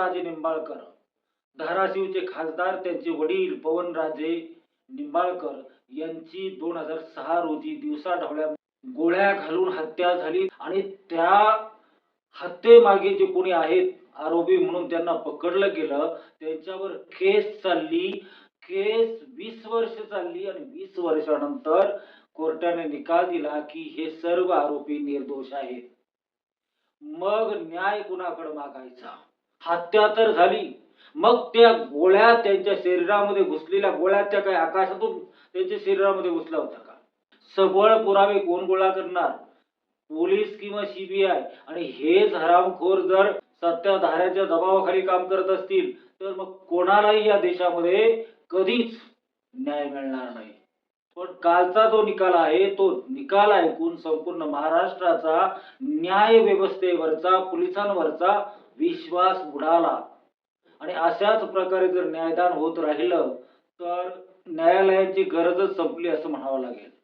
पवनराजे निंबाळकर, धाराशिवचे खासदार त्यांचे वडील पवनराजे निंबाळकर यांची 2006 रोजी दिवसाढवळ्या गोळ्या घालून हत्या झाली आणि त्या हत्येमागे जे कोणी आहेत आरोपी म्हणून त्यांना पकडलं गेलं. त्यांच्यावर केस चालली. केस 20 वर्ष चालली आणि 20 वर्षानंतर कोर्टाने निकाल दिला की हे सर्व आरोपी निर्दोष आहेत. मग न्याय कुणाकडे मागायचा? हत्या तर झाली. मग त्या गोळ्या त्यांच्या शरीरामध्ये घुसलेल्या गोळ्या त्या काही आकाशातून त्यांच्या शरीरामध्ये घुसल्या होत्या का? सबळ पुरावे कोण गोळा करणार? पोलीस किंवा सीबीआय. आणि हेच हरामखोर जर सत्ताधाऱ्याच्या दबावाखाली काम करत असतील तर मग कोणालाही या देशामध्ये कधीच न्याय मिळणार नाही. पण कालचा जो निकाल आहे तो निकाल ऐकून संपूर्ण महाराष्ट्राचा न्याय व्यवस्थेवरचा, पोलिसांवरचा विश्वास बुडाला. आणि अशाच प्रकारे जर न्यायदान होत राहिलं तर न्यायालयाची गरजच संपली असं म्हणावं लागेल.